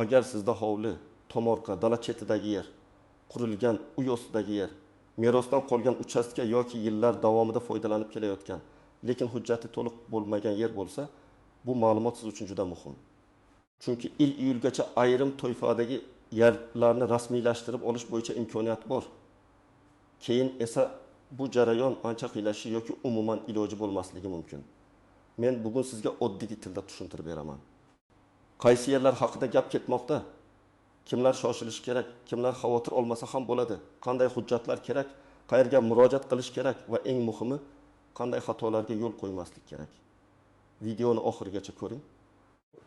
agar sizda hovli, tomorqa, dala chetidagi yer, qurilgan uy ostidagi yer, merosdan qolgan uchastka yoki yillar davomida foydalanib kelayotgan, lekin hujjati to'liq bo'lmagan yer bo'lsa, bu ma'lumot siz uchun juda muhim. Chunki iyulgacha ayrim toifadagi yerlarni rasmiylashtirib olish bo'yicha imkoniyat bor. Keyin esa bu jarayon ancha qiyinlashishi yoki umuman iloji bo'lmasligi mumkin. Men bugun sizga oddiy tilda tushuntirib beraman. Qaysi yerlar haqida gap ketmoqda? Kimlar shoshilish kerak, kimlar xavotir olmasa ham bo'ladi? Qanday hujjatlar kerak, qayerga murojaat qilish kerak va eng muhimi, qanday xatolarga yo'l qo'ymaslik kerak? Videoni oxirigacha ko'ring.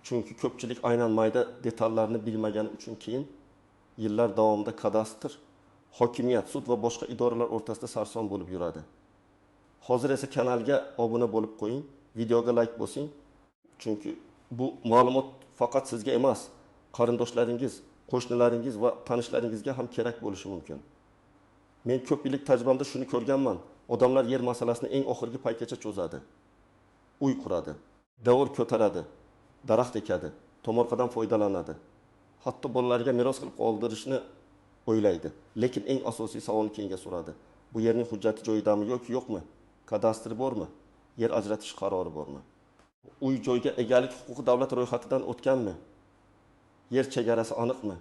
Chunki ko'pchilik aynan mayda detallarni bilmagani uchun keyin yillar davomida kadastr, hokimiyat, sud va boshqa idoralar o'rtasida sarson bo'lib yuradi. Hozir esa kanalga obuna bo'lib qo'ying, videoga like bosing. Chunki bu ma'lumot faqat sizga emas, qarindoshlaringiz, qo'shnilaringiz va tanishlaringizga ham kerak bo'lishi mumkin. Men ko'p yillik tajribamda shuni ko'rganman. Odamlar yer masalasini eng oxirgi paytgacha cho'zadi. Uy quradi, davr ko'taradi, daraxt ekadi, tomorqadan foydalanadi. Hatto bolalarga meros qilib qoldirishni o'ylaydi. Lekin eng asosiy savolni keyinga so'radi. Bu yerning hujjati joyidami yoki yo'qmi? Kadastri bormi? Yer ajratish qarori bormi? Uy joyga egalik huquqi davlat ro'yxatidan o'tganmi? Yer chegarasi aniqmi?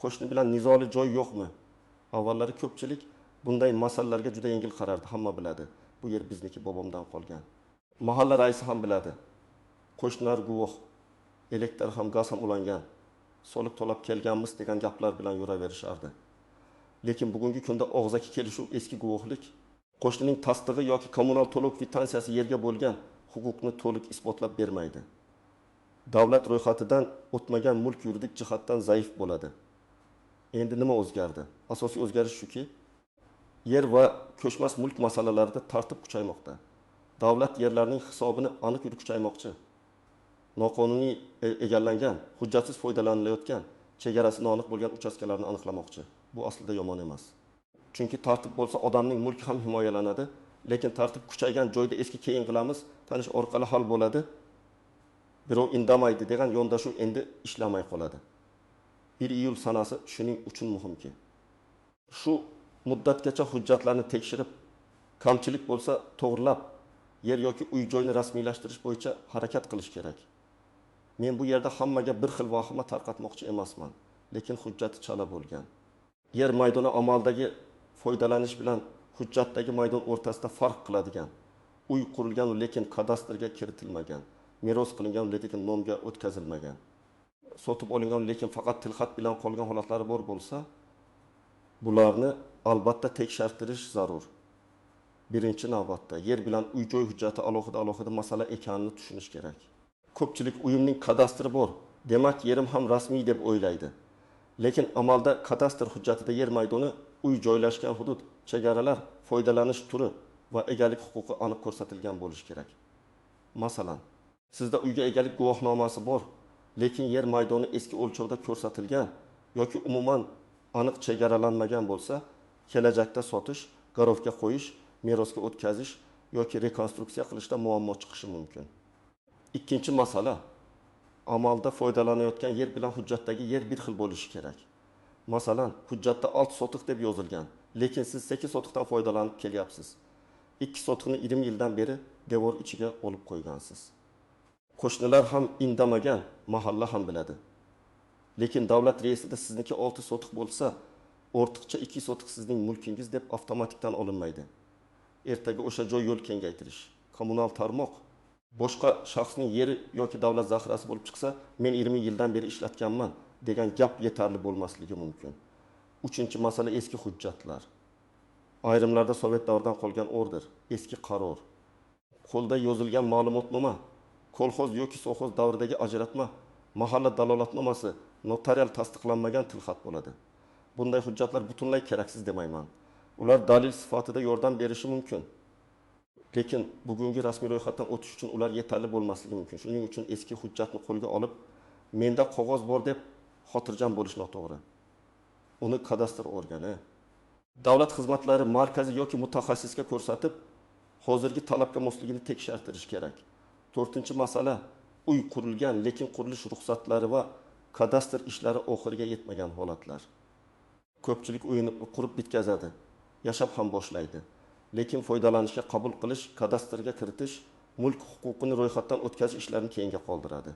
Qo'shni bilan nizoli joy yo'qmi? Avvallari ko'pchilik bunday masalalarga juda yengil qarardi, hamma biladi. Bu yer bizniki, bobomdan qolgan. Mahalla raisi ham biladi. Qo'shnilar guvoh. Elektr ham, gaz ham ulangan. Soliq to'lab kelganmiz degan gaplar bilan yuraverishardi. Lekin bugungi kunda og'zaki kelishuv eski guvohlik, qo'shnining tasdig'i yoki kommunal to'lov kvitansiyasi yerga bo'lgan huquqni to'liq isbotlab bermaydi. Davlat ro'yxatidan o'tmagan mulk yuridik jihatdan zaif bo'ladi. Endi nima o'zgardi? Asosiy o'zgarish shuki, yer va ko'chmas mulk masalalarida tartib kuchaymoqda. Davlat yerlarning hisobini aniq yurib kuchaymoqchi. Noqonuniy egallangan, hujjatsiz foydalanilayotgan, chegarasi noaniq bo'lgan uchastkalarni aniqlamoqchi. Bu aslida yomon emas. Chunki tartib bo'lsa odamning mulki ham himoyalanadi, lekin tartib kuchaygan joyda eski keyin qilamiz, tanish orqali hal bo'ladi. Birov indamaydi degan yondashuv endi ishlamay qoladi. 1 iyul sanasi shuning uchun muhimki, shu muddatgacha hujjatlarni tekshirib, kamchilik bo'lsa to'g'rilab, yer yoki uy joyini rasmiylashtirish bo'yicha harakat qilish kerak. Men bu yerda hammaga bir xil vahima tarqatmoqchi emasman, lekin hujjati chala bo'lgan. Yer maydoni amaldagi foydalanish bilan hujjatdagi maydon o'rtasida farq qiladigan, uy qurilgan lekin kadastrga kiritilmagan, meros qilingan lekin nomga o'tkazilmagan, sotib olingan lekin faqat tilxat bilan qolgan holatlari bor bo'lsa, bularni albatta tekshirdirish zarur. Birinchi navbatda yer bilan uy joy hujjati alohida masala ekanini tushunish kerak. Ko'pchilik uyimning kadastri bor, demak yerim ham rasmiy deb o'ylaydi. Lekin amalda kadastr hujjatida yer maydoni, uy joylashgan hudud, chegaralar, foydalanish turi va egalik huquqi aniq ko'rsatilgan bo'lishi kerak. Masalan, sizda uyga egalik guvohnomasi bor, lekin yer maydoni eski o'lchovda ko'rsatilgan yoki umuman aniq chegaralanmagan bo'lsa, kelajakda sotish, garovga qo'yish, merosga o'tkazish yoki rekonstruksiya qilishda muammo chiqishi mumkin. Ikkinchi masala, amalda foydalanayotgan yer bilan hujjatdagi yer bir xil bo'lishi kerak. Masalan, hujjatda 6 sotiq deb yozilgan, lekin siz 8 sotiqdan foydalanib kelyapsiz. 2 sotiqni 20 yildan beri devor ichiga olib qo'ygansiz. Qo'shnilar ham indamagan, mahalla ham biladi. Lekin davlat reyestrida sizniki 6 sotiq bo'lsa, ortiqcha 2 sotiq sizning mulkingiz deb avtomatikdan olinmaydi. Ertaga o'sha joy yo'l kengaytirish, kommunal tarmoq, boshqa shaxsning yeri yoki davlat zaxirasi bo'lib chiqsa, men 20 yildan beri ishlatganman degan gap yetarli bo'lmasligi mumkin. Uchinchi masala eski hujjatlar. Ayrimlarda Sovet davridan qolgan order, eski qaror, qo'lda yozilgan ma'lumotnoma, kolxoz yoki sovxoz davridagi ajratma, mahalla dalolatnomasi, notarial tasdiqlanmagan tilxat bo'ladi. Bunday hujjatlar butunlay keraksiz demayman. Ular dalil sifatida yordam berishi mumkin. Lekin bugungi rasmiy ro'yxatdan o'tish uchun ular yetarli bo'lmasligi mumkin. Shuning uchun eski hujjatni qo'lga olib, menda qog'oz bor deb xotirjam bo'lish noto'g'ri. Uni kadastr organi, davlat xizmatlari markaziy yoki mutaxassisga ko'rsatib, hozirgi talabga mosligini tekshirtirish kerak. 4-masala, uy qurilgan, lekin qurilish ruxsatlari va kadastr ishlari oxiriga yetmagan holatlar. Ko'pchilik uyini qurib bitkazadi, yashab ham boshlaydi. Lekin foydalanishga qabul qilish, kadastrga kiritish, mulk huquqini ro'yxatdan o'tkazish ishlarini keyinga qoldiradi.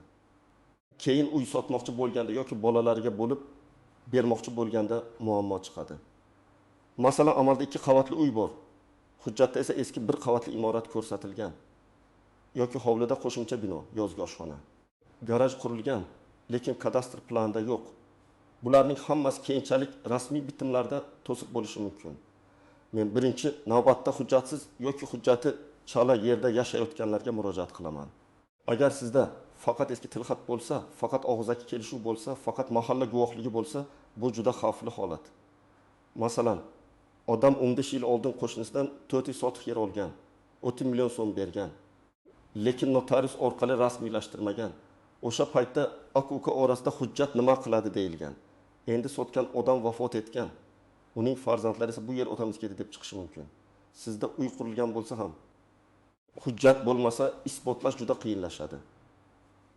Keyin uy sotmoqchi bo'lganda yoki bolalariga bo'lib bermoqchi bo'lganda muammo chiqadi. Masalan, amalda 2 qavatli uy bor. Hujjatda esa eski 1 qavatli imorat ko'rsatilgan. Yoki hovlida qo'shimcha bino, yozgi oshxona. Garaj qurilgan, lekin kadastr planida yo'q. Bularning hammasi keyinchalik rasmiy bitimlarda to'siq bo'lishi mumkin. Men birinchi navbatda hujjatsiz yoki hujjati chala yerda yashayotganlarga murojaat qilaman. Agar sizda faqat eski tilxat bo'lsa, faqat og'zaki kelishuv bo'lsa, faqat mahalla guvohligi bo'lsa, bu juda xavfli holat. Masalan, odam 15 yil oldin qo'shnisidan 400 sotix yer olgan, 30 million so'm bergan, lekin notarius orqali rasmiylashtirmagan. O'sha paytda aka-uka orasida hujjat nima qiladi deyilgan. Endi sotgan odam vafot etgan. Uning farzandlari esa bu yer otamiz ketdi deb chiqishi mumkin. Sizda uy qurilgan bo'lsa ham hujjat bo'lmasa isbotlash juda qiyinlashadi.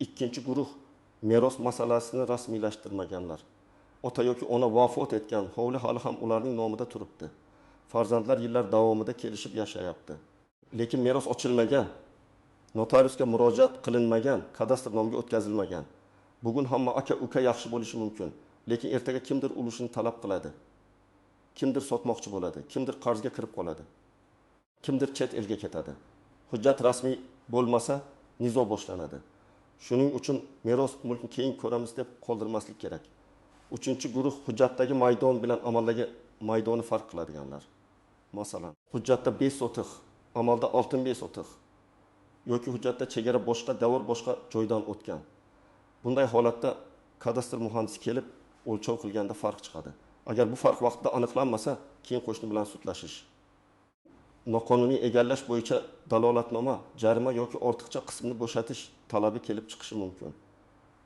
Ikkinchi guruh meros masalasini rasmiylashtirmaganlar. Ota yoki ona vafot etgan, hovli hali ham ularning nomida turibdi. Farzandlar yillar davomida kelishib yashayapti. Lekin meros ochilmagan, notariusga murojaat qilinmagan, kadastr nomiga o'tkazilmagan. Bugun hamma aka-uka yaxshi bo'lishi mumkin, lekin ertaga kimdir ulushini talab qiladi. Kimdir sotmoqchi bo'ladi, kimdir qarzga kirib qoladi. Kimdir chet elga ketadi. Hujjat rasmiy bo'lmasa, nizo boshlanadi. Shuning uchun meros mulkni keyin ko'ramiz deb qoldirmaslik kerak. Uchinchi guruh hujjatdagi maydon bilan amaldagi maydoni farq qiladiganlar. Masalan, hujjatda 5 sotix, amalda 65 sotix. Yoki hujjatda chegara boshqa, davr boshqa joydan o'tgan. Bunday holatda kadastr muhandisi kelib o'lchov qilganda farq chiqadi. Agar bu farq vaqtida aniqlanmasa, keyin qo'shni bilan sudlashish. Noqonuniy egallash bo'yicha dalolatnoma, jarima yoki ortiqcha qismni bo'shatish talabi kelib chiqishi mumkin.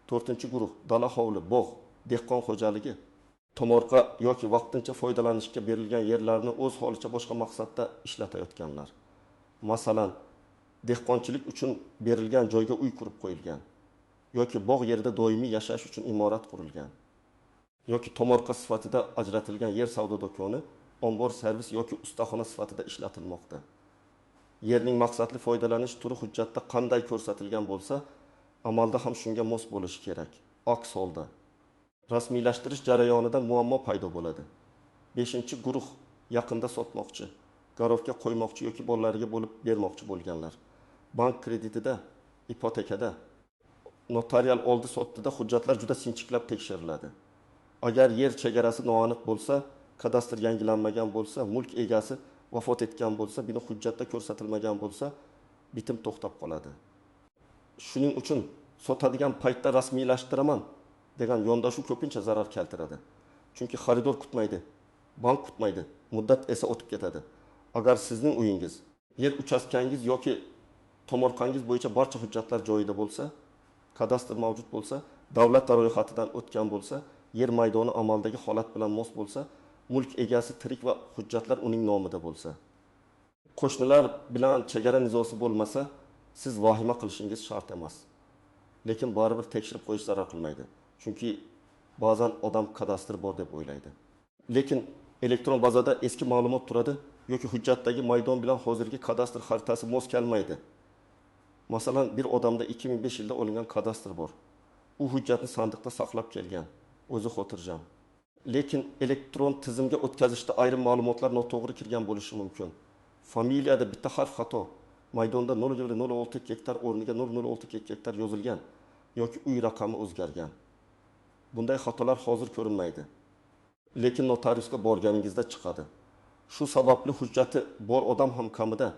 4-guruh dala hovli, bog', dehqon xo'jaligi, tomorqa yoki vaqtincha foydalanishga berilgan yerlarni o'z holicha boshqa maqsadda ishlatayotganlar. Masalan, dehqonchilik uchun berilgan joyga uy qurib qo'yilgan yoki bog' yerida doimiy yashash uchun imorat qurilgan yoki tomorqa sifatida ajratilgan yer savdo do'koni, ombor servis yoki ustaxona sifatida ishlatilmoqda. Yerning maqsadli foydalanish turi hujjatda qanday ko'rsatilgan bo'lsa, amalda ham shunga mos bo'lishi kerak. Aks holda rasmiylashtirish jarayonidan muammo paydo bo'ladi. 5-guruh yaqinda sotmoqchi, garovga qo'ymoqchi yoki bolalariga bo'lib bermoqchi bo'lganlar. Bank kreditida, ipotekada, notarial oldi sotdida hujjatlar juda sinchiklab tekshiriladi. Agar yer chegarasi noaniq bo'lsa, kadastr yangilanmagan bo'lsa, mulk egasi vafot etgan bo'lsa, bino hujjatda ko'rsatilmagan bo'lsa, bitim to'xtab qoladi. Shuning uchun sotadigan paytda rasmiylashtiraman degan yondashuv ko'pincha zarar keltiradi. Chunki xaridor kutmaydi, bank kutmaydi, muddat esa o'tib ketadi. Agar sizning uyingiz, yer uchastkangiz yoki tomorqangiz bo'yicha barcha hujjatlar joyida bo'lsa, kadastr mavjud bo'lsa, davlat ro'yxatidan o'tgan bo'lsa, yer maydoni amaldagi holat bilan mos bo'lsa, mulk egasi tirik va hujjatlar uning nomida bo'lsa, qo'shnilar bilan chegara nizosi bo'lmasa, siz vahima qilishingiz shart emas. Lekin baribir tekshirib qo'yish zarar qilmaydi. Chunki ba'zan odam kadastr bor deb o'ylaydi. Lekin elektron bazada eski ma'lumot turadi yoki hujjatdagi maydon bilan hozirgi kadastr xaritasi mos kelmaydi. Masalan, bir odamda 2005 yilda olingan kadastr bor. U hujjatni sandiqda saqlab kelgan, o'zi xotirjam. Lekin elektron tizimga o'tkazishda ayrim ma'lumotlar noto'g'ri kirgan bo'lishi mumkin. Familiyada bitta harf xato, maydonda 0,06 gektar o'rniga 0,06 gektar yozilgan yoki uy raqami o'zgargan. Bunday xatolar hozir ko'rinmaydi. Lekin notariusga borganingizda chiqadi. Shu sababli hujjati bor odam ham kamida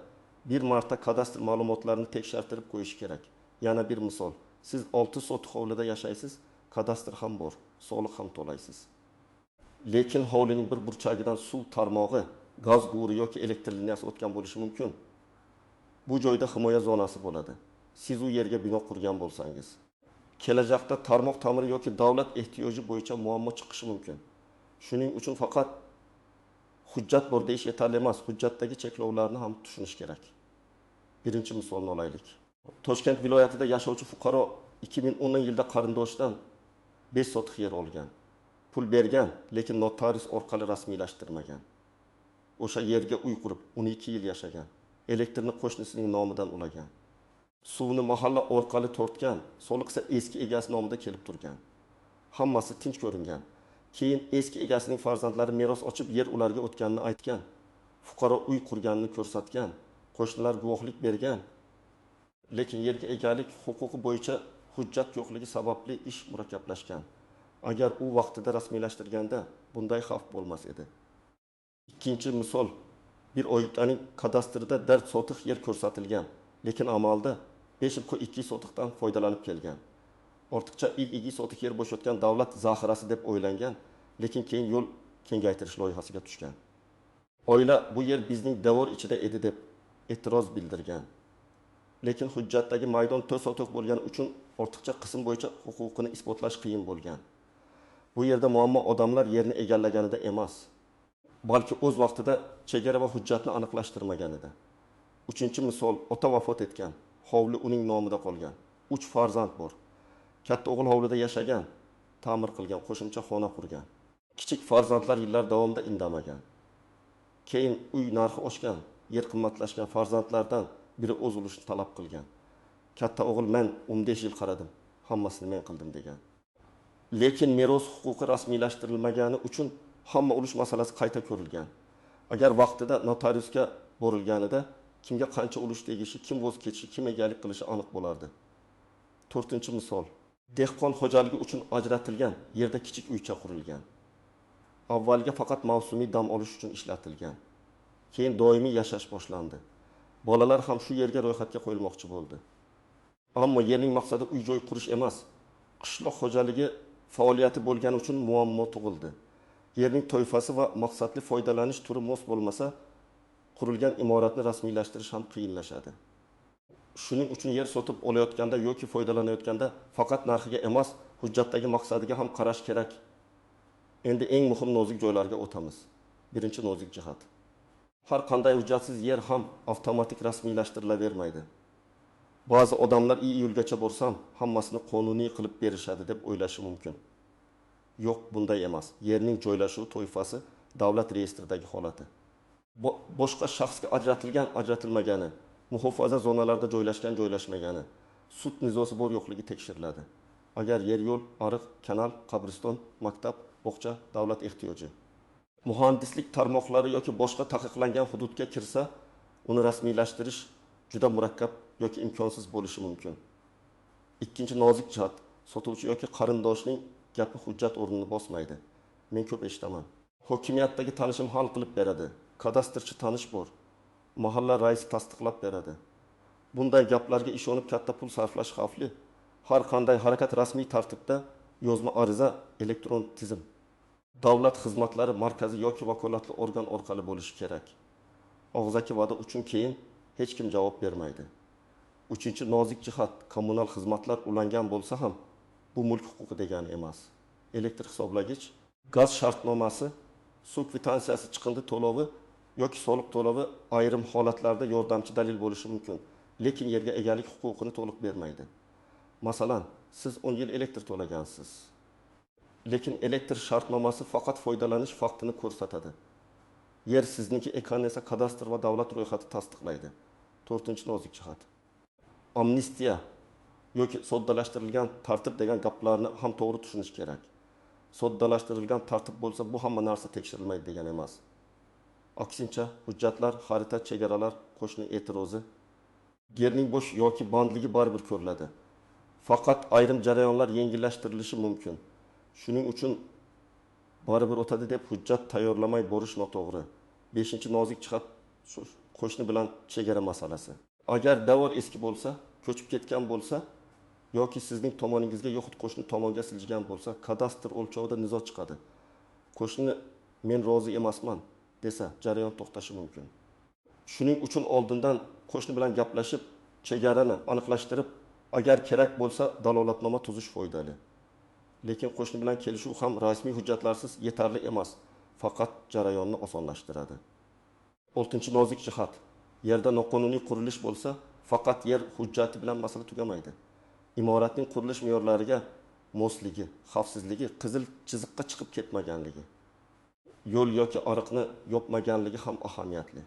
bir marta kadastr ma'lumotlarini tekshirtirib qo'yish kerak. Yana bir misol, siz 6 sotix hovlida yashaysiz, kadastr ham bor, soliq ham to'laysiz. Lekin hovlining bir burchagidan suv tarmog'i, gaz quvuri yoki elektr liniyasi o'tgan bo'lishi mumkin. Bu joyda himoya zonasi bo'ladi. Siz u yerga bino qurgan bo'lsangiz, kelajakda tarmoq ta'miri yoki davlat ehtiyoji bo'yicha muammo chiqishi mumkin. Shuning uchun faqat hujjat bor deyish yetarli emas, hujjatdagi cheklovlarni ham tushunish kerak. Birinchi misolni olaylik. Toshkent viloyatida yashovchi fuqaro 2010 yilda qarindoshidan 5 sotiq yer olgan. Pul bergan, lekin notarius orqali rasmiylashtirmagan. O'sha yerga uy qurib 12 yil yashagan. Elektrni qo'shnisining nomidan ulagan. Suvni mahalla orqali tortgan, soliqsa eski egasi nomida kelib turgan. Hammasi tinch ko'ringan. Keyin eski egasining farzandlari meros ochib yer ularga o'tganini aytgan. Fuqaro uy qurganini ko'rsatgan. Qo'shnilar guvohlik bergan. Lekin yerga egalik huquqi bo'yicha hujjat yo'qligi sababli ish murakkablashgan. Agar u vaqtida rasmiylashtirganda bunday xavf bo'lmas edi. Ikkinchi misol, bir oyliktaning kadastrida dar sotiq yer ko'rsatilgan, lekin amalda 5,2 sotiqdan foydalanib kelgan. Ortiqcha 2 sotiq yer bo'shatgan davlat zaxirasi deb o'ylangan, lekin keyin yo'l kengaytirish loyihasiga tushgan. Oila bu yer bizning davr ichida edi deb e'tiroz bildirgan. Lekin hujjatdagi maydon 4 sotiq bo'lgani uchun ortiqcha qism bo'yicha huquqini isbotlash qiyin bo'lgan. Bu yerda muammo odamlar yerni egallaganida emas, balki o'z vaqtida chegara va hujjatni aniqlashtirmagan edi. Uchinchi misol, ota vafot etgan, hovli uning nomida qolgan. 3 farzand bor. Katta o'g'il hovlida yashagan, ta'mir qilgan, qo'shimcha xona qurgan. Kichik farzandlar yillar davomida indamagan. Keyin uy narxi oshgan, yer qimmatlashgan, farzandlardan biri o'z ulushini talab qilgan. Katta o'g'il men 15 yil qaradim, hammasini men qildim degan. Lekin meros huquqi rasmiylashtirilmagani uchun hamma ulush masalasi qayta ko'rilgan. Agar vaqtida notariusga borilganida kimga qancha ulush tegishi, kim voz kechishi, kim egalik qilishi aniq bo'lardi. 4-misol, dehqon xo'jaligi uchun ajratilgan yerda kichik uycha qurilgan. Avvalga faqat mavsumiy dam olish uchun ishlatilgan. Keyin doimiy yashash boshlandi. Bolalar ham shu yerga ro'yxatga qo'yilmoqchi bo'ldi. Ammo yerning maqsadi uy-joy qurish emas, qishloq xo'jaligi faoliyati bo'lgani uchun muammo tug'ildi. Yerning toifasi va maqsadli foydalanish turi mos bo'lmasa, qurilgan imoratni rasmiylashtirish ham qiyinlashadi. Shuning uchun yer sotib olayotganda yoki foydalanayotganda faqat narxiga emas, hujjatdagi maqsadiga ham qarash kerak. Endi eng muhim nozik joylarga o'tamiz. Birinchi nozik jihat. Har qanday hujjatsiz yer ham avtomatik rasmiylashtirilavermaydi. Ba'zi odamlar iyulgacha borsam, hammasini qonuniy qilib berishadi deb o'ylashi mumkin. Yo'q, bunday emas. Yerning joylashuvi toifasi davlat reyestridagi holati. Boshqa shaxsga ajratilgan, ajratilmagani, muhofaza zonalarida joylashgan, joylashmagani, sud nizosi bor yo'qligi tekshiriladi. Agar yer yo'l, ariq, kanal, qabriston, maktab, bog'cha davlat ehtiyoji. Muhandislik tarmoqlari yoki boshqa taqiqlangan hududga kirsa, uni rasmiylashtirish juda murakkab yoki imkonsiz bo'lishi mumkin. Ikkinchi nozik jihat, sotuvchi yoki qarindoshning gapi hujjat o'rnini bosmaydi. Men ko'p eshitaman. Hokimiyatdagi tanishim hal qilib beradi. Kadastrchi tanish bor. Mahalla raisi tasdiqlab beradi. Bunday gaplarga ishonib katta pul sarflash xavfli. Har qanday harakat rasmiy tartibda, yozma ariza, elektron tizim, davlat xizmatlari markazi yoki vakolatli organ orqali bo'lishi kerak. Og'zaki va'da uchun keyin hech kim javob bermaydi. Uchinchi nozik jihat, kommunal xizmatlar ulangan bo'lsa ham bu mulk huquqi degani emas. Elektr hisoblagich, gaz shartnomasi, suv kvitansiyasi, chiqindi to'lovi yoki soliq to'lovi ayrim holatlarda yordamchi dalil bo'lishi mumkin, lekin yerga egalik huquqini to'liq bermaydi. Masalan, siz 10 yil elektr to'lagansiz. Lekin elektr shartnomasi faqat foydalanish faktini ko'rsatadi. Yer sizniki ekanini esa kadastr va davlat ro'yxati tasdiqlaydi. 4-nozik jihat. Amnistiya yoki soddalashtirilgan tartib degan gaplarni ham to'g'ri tushunish kerak. Soddalashtirilgan tartib bo'lsa, bu hamma narsa tekshirilmaydi degan emas. Aksincha, hujjatlar, xarita, chegaralar, qo'shni e'tirozi, yerning bo'sh yoki bandligi baribir ko'riladi. Faqat ayrim jarayonlar yengillashtirilishi mumkin. Shuning uchun baribir o'tadi deb hujjat tayyorlamay borish noto'g'ri. 5-nozik jihat qo'shni bilan chegara masalasi. Agar davr eski bo'lsa, ko'chib ketgan bo'lsa yoki sizning tomoningizga yoxud qo'shni tomonga siljigan bo'lsa, kadastr o'lchovida nizo chiqadi. Qo'shni men rozi emasman desa, jarayon to'xtashi mumkin. Shuning uchun oldindan qo'shni bilan gaplashib, chegarani aniqlashtirib, agar kerak bo'lsa dalolatnoma tuzish foydali. Lekin qo'shni bilan kelishuv ham rasmiy hujjatlarsiz yetarli emas, faqat jarayonni osonlashtiradi. 6-nozik jihat. Yerda noqonuniy qurilish bo'lsa, faqat yer hujjati bilan masala tugamaydi. Imoratning qurilish me'yorlariga mosligi, xavfsizligi, qizil chiziqqa chiqib ketmaganligi, yo'l yoki ariqni yopmaganligi ham ahamiyatli.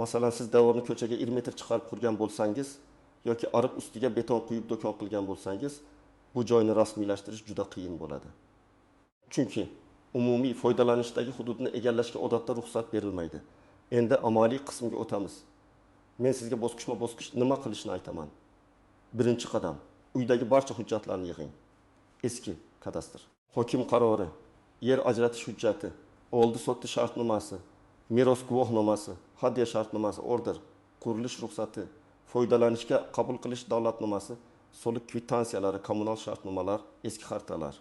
Masalan, siz davorni ko'chaga 20 metr chiqarib qurgan bo'lsangiz yoki ariq ustiga beton quyib do'kon qilgan bo'lsangiz, bu joyni rasmiylashtirish juda qiyin bo'ladi. Chunki umumiy foydalanishdagi hududni egallashga odatda ruxsat berilmaydi. Endi amaliy qismga o'tamiz. Men sizga bosqichma-bosqich nima qilishni aytaman. Birinchi qadam: uydagi barcha hujjatlarni yig'ing. Eski kadastr, hokim qarori, yer ajratish hujjati, oldi sotdi shartnomasi, meros guvohnomasi, hadya shartnomasi, order, qurilish ruxsati, foydalanishga qabul qilish davlatnomasi, soliq kvittansiyalari, kommunal shartnomalar, eski xartalar.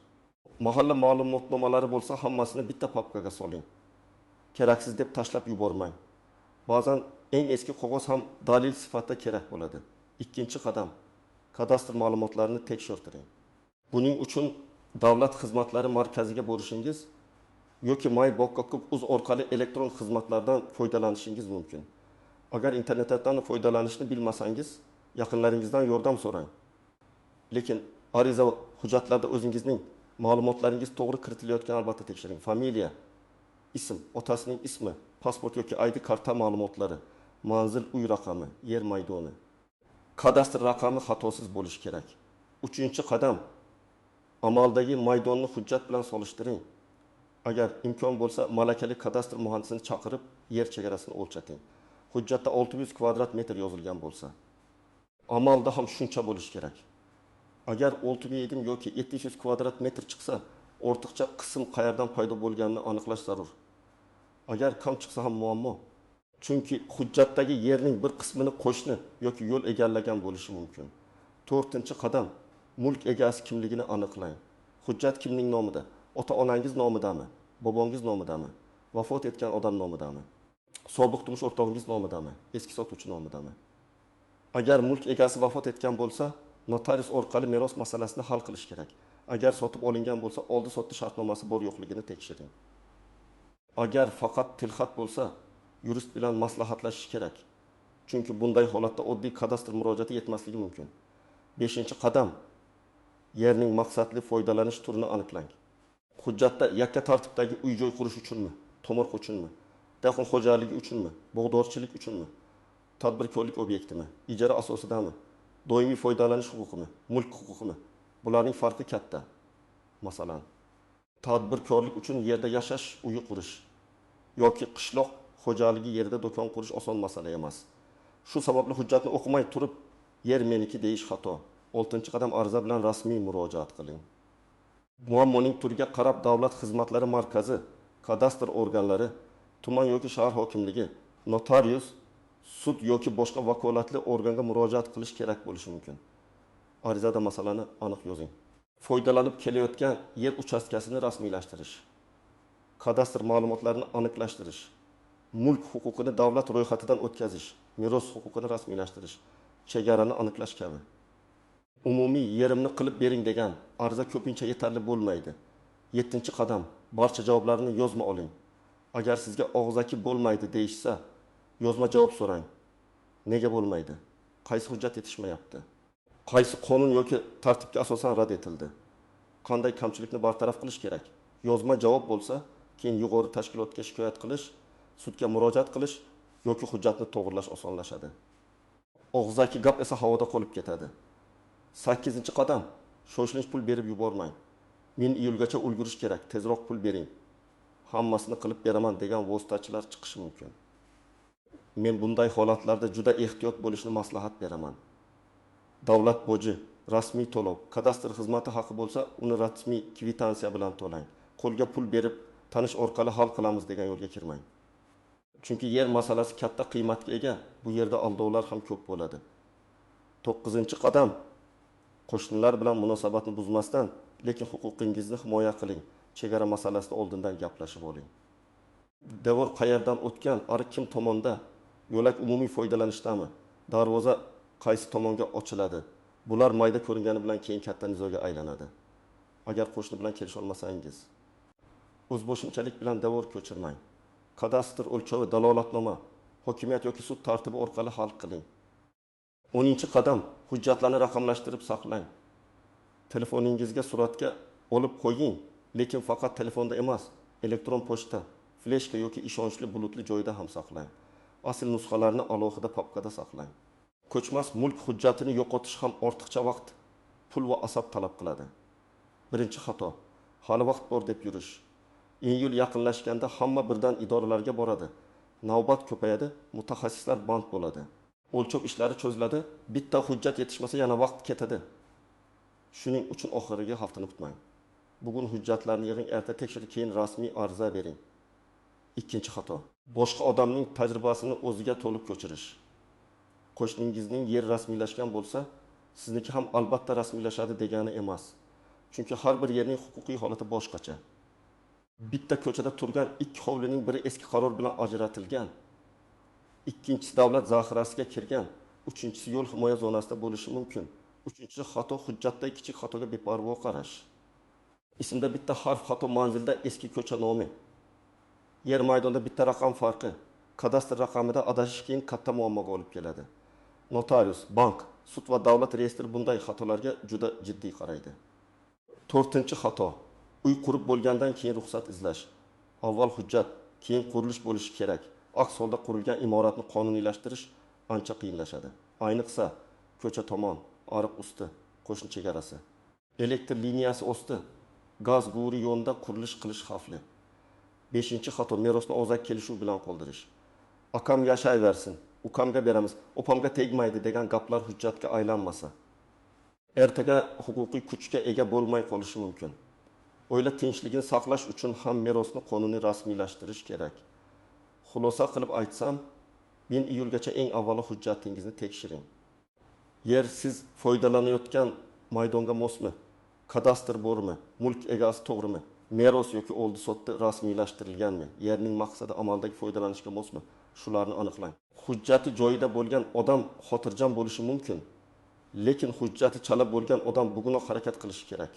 Mahalla ma'lumotnomalari bo'lsa, hammasini bitta papkaga soling. Keraksiz deb tashlab yubormang. Ba'zan eng eski qog'oz ham dalil sifatida kerak bo'ladi. Ikkinchi qadam: kadastr ma'lumotlarini tekshirtiring. Buning uchun davlat xizmatlari markaziga borishingiz yoki MyBokkok.uz orqali elektron xizmatlardan foydalanishingiz mumkin. Agar internetdan foydalanishni bilmasangiz, yaqinlaringizdan yordam so'rang. Lekin ariza hujjatlarda o'zingizning ma'lumotlaringiz to'g'ri kiritilayotgan albatta tekshiring. Familiya, ism, otasining ismi, pasport yoki ID karta ma'lumotlari, manzil, uy raqami, yer maydoni, kadastr raqami xatosiz bo'lishi kerak. Uchinchi qadam: amaldagi maydonni hujjat bilan solishtiring. Agar imkon bo'lsa, malakali kadastr muhandisini chaqirib, yer chegarasini o'lchating. Hujjatda 600 kvadrat metr yozilgan bo'lsa, amalda ham shuncha bo'lishi kerak. Agar 600 yoki 700 kvadrat metr chiqsa, ortiqcha qism qayerdan paydo bo'lganini aniqlash zarur. Agar kam chiqsa ham muammo. Chunki hujjatdagi yerning bir qismini qo'shni yoki yo'l egallagan bo'lishi mumkin. 4-qadam: mulk egasi kimligini aniqlang. Hujjat kimning nomida? Ota-onangiz nomidami? Bobongiz nomidami? Vafot etgan odam nomidami? Sobiq turmush o'rtog'ingiz nomidami? Eski sotuvchi nomidami? Agar mulk egasi vafot etgan bo'lsa, notarius orqali meros masalasini hal qilish kerak. Agar sotib olingan bo'lsa, oldi sotdi shartnomasi bor yo'qligini tekshiring. Agar faqat tilxat bo'lsa, yurist bilan maslahatlashish kerak. Chunki bunday holatda oddiy kadastr murojaati yetmasligi mumkin. 5-qadam: yerning maqsadli foydalanish turini aniqlang. Hujjatda yakka tartibdagi uy-joy qurish uchunmi, tomorqa uchunmi, dehqon xo'jaligi uchunmi, bog'dorchilik uchunmi, tadbirkorlik obyektimi, ijara asosidami, doimiy foydalanish huquqimi, mulk huquqimi? Bularning farqi katta. Masalan, tadbirkorlik uchun yerda yashash, uy qurish yoki qishloq xo'jaligi yerda do'kon qurish oson masala emas. Shu sababli hujjatni o'qimay turib, yer meniki deyish xato. 6-qadam: ariza bilan rasmiy murojaat qiling. Muammoning turiga qarab davlat xizmatlari markazi, kadastr organlari, tuman yoki shahar hokimligi, notarius, sud yoki boshqa vakolatli organga murojaat qilish kerak bo'lishi mumkin. Arizada masalani aniq yozing. Foydalanib kelayotgan yer uchastkasini rasmiylashtirish, kadastr ma'lumotlarini aniqlashtirish, mulk huquqini davlat ro'yxatidan o'tkazish, meros huquqini rasmiylashtirish, chegarani aniqlash kabi. Umumiy yerimni qilib bering degan ariza ko'pincha yetarli bo'lmaydi. 7-qadam: barcha javoblarni yozma oling. Agar sizga og'zaki bo'lmaydi deyishsa, yozma javob so'rang. Nega bo'lmaydi? Qaysi hujjat yetishmayapti? Qaysi qonun yoki tartibga asosan rad etildi? Qanday kamchilikni bartaraf qilish kerak? Yozma javob bo'lsa, keyin yuqori tashkilotga shikoyat qilish, sudga murojaat qilish yoki hujjatni to'g'rilash osonlashadi. Og'zaki gap esa havoda qolib ketadi. 8-qadam: shoshilinch pul berib yubormang. Men iyulgacha ulgurish kerak, tezroq pul bering. Hammasini qilib beraman degan vositachilar chiqishi mumkin. Men bunday holatlarda juda ehtiyot bo'lishni maslahat beraman. Davlat boji, rasmiy to'lov, kadastr xizmati haqi bo'lsa, uni rasmiy kvitansiya bilan to'lang. Qo'lga pul berib, tanish orqali hal qilamiz degan yo'lga kirmang. Chunki yer masalasi katta qiymatga ega, bu yerda aldovlar ham ko'p bo'ladi. 9-qadam: qo'shnilar bilan munosabatni buzmasdan, lekin huquqingizni himoya qiling. Chegara masalasida oldindan gaplashib oling. Devor qayerdan o'tgan, ariq kim tomonda, yo'lak umumiy foydalanishdami, darvoza qaysi tomonga ochiladi? Bular mayda ko'ringani bilan keyin katta nizoga aylanadi. Agar qo'shni bilan kelisha olmasangiz, o'zboshimchalik bilan devor ko'chirmang. Kadastr o'lchovi, dalolatnoma, hokimiyat yoki sud tartibi orqali hal qiling. 10-qadam: hujjatlarni raqamlashtirib saqlang. Telefoningizga suratga olib qo'ying, lekin faqat telefonda emas, elektron pochta, fleshka yoki ishonchli bulutli joyda ham saqlang. Asl nusxalarni alohida papkada saqlang. Ko'chmas mulk hujjatini yo'qotish ham ortiqcha vaqt, pul va asab talab qiladi. Birinchi xato: hali vaqt bor deb yurish. Iyul yaqinlashganda hamma birdan idoralarga boradi. Navbat ko'payadi, mutaxassislar band bo'ladi. O'lchov ishlari cho'ziladi, bitta hujjat yetishmasa yana vaqt ketadi. Shuning uchun oxirgi haftani kutmang. Bugun hujjatlarni yig'ing, erta tekshirib, keyin rasmiy ariza bering. Ikkinchi xato: boshqa odamning tajribasini o'ziga to'liq ko'chirish. Qo'shningizning yer rasmiylashgan bo'lsa, sizniki ham albatta rasmiylashadi degani emas. Chunki har bir yerning huquqiy holati boshqacha. Bitta ko'chada turgan ikki hovlining biri eski qaror bilan ajratilgan, ikkinchisi davlat zaxirasiga kirgan, uchinchisi yo'l himoya zonasida bo'lishi mumkin. Uchinchi xato: hujjatdagi kichik xatoga beparvo qarash. Ismda bitta harf xato, manzilda eski ko'cha nomi. Yer maydonida bitta raqam farqi. Kadastr raqamida adashish keyin katta muammoga olib keladi. Notarius, bank, sud va davlat reyestri bunday xatolarga juda jiddiy qaraydi. To'rtinchi xato: uy qurib bo'lgandan keyin ruxsat izlash. Avval hujjat, keyin qurilish bo'lishi kerak. Aks holda qurilgan imoratni qonuniylashtirish ancha qiyinlashadi. Ayniqsa ko'cha tomon, ariq usti, qo'shni chegarasi, elektr liniyasi osti, gaz g'uri yo'lda qurilish qilish xavfli. Beshinchi xato: merosni og'zaki kelishuv bilan qoldirish. Akam yashayversin, ukamga beramiz, opamga tegmaydi degan gaplar hujjatga aylanmasa, ertaga huquqiy kuchga ega bo'lmay qolishi mumkin. Oila tinchligini saqlash uchun ham merosni qonuniy rasmiylashtirish kerak. Xulosa qilib aytsam, 1000 iyulgacha eng avvalo hujjatingizni tekshiring. Yer siz foydalanayotgan maydonga mosmi? Kadastr bormi? Mulk egasi to'g'rimi? Meros yoki oldi sotda rasmiylashtirilganmi? Yerning maqsadi amaldagi foydalanishga mosmi? Shularni aniqlang. Hujjati joyida bo'lgan odam xotirjam bo'lishi mumkin, lekin hujjati chala bo'lgan odam bugunoq harakat qilishi kerak.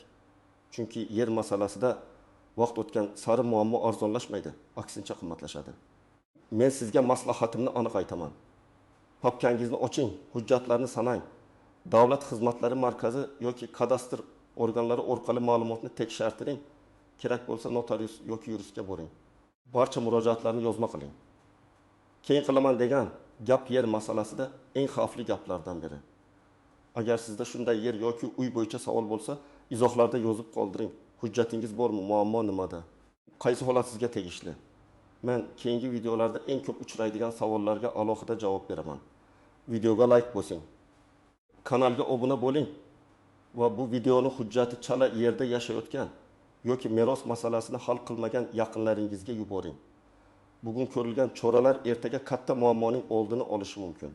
Chunki yer masalasida vaqt o'tgan sari muammo arzonlashmaydi, aksincha qimmatlashadi. Men sizga maslahatimni aniq aytaman. Papkangizni oching, hujjatlarni sanang. Davlat xizmatlari markazi yoki kadastr organlari orqali ma'lumotni tekshirtiring. Kerak bo'lsa notarius yoki yuristga boring. Barcha murojaatlarni yozma qiling. Keyin qilaman degan gap yer masalasida eng xavfli gaplardan biri. Agar sizda shunday yer yoki uy bo'yicha savol bo'lsa, izohlarda yozib qoldiring. Hujjatingiz bormi? Muammo nimada? Qaysi holat sizga tegishli? Men keyingi videolarda eng ko'p uchraydigan savollarga alohida javob beraman. Videoga like bosing. Kanalga obuna bo'ling va bu videoni hujjati chala yerda yashayotgan yoki meros masalasini hal qilmagan yaqinlaringizga yuboring. Bugun ko'rilgan choralar ertaga katta muammoning oldini olishi mumkin.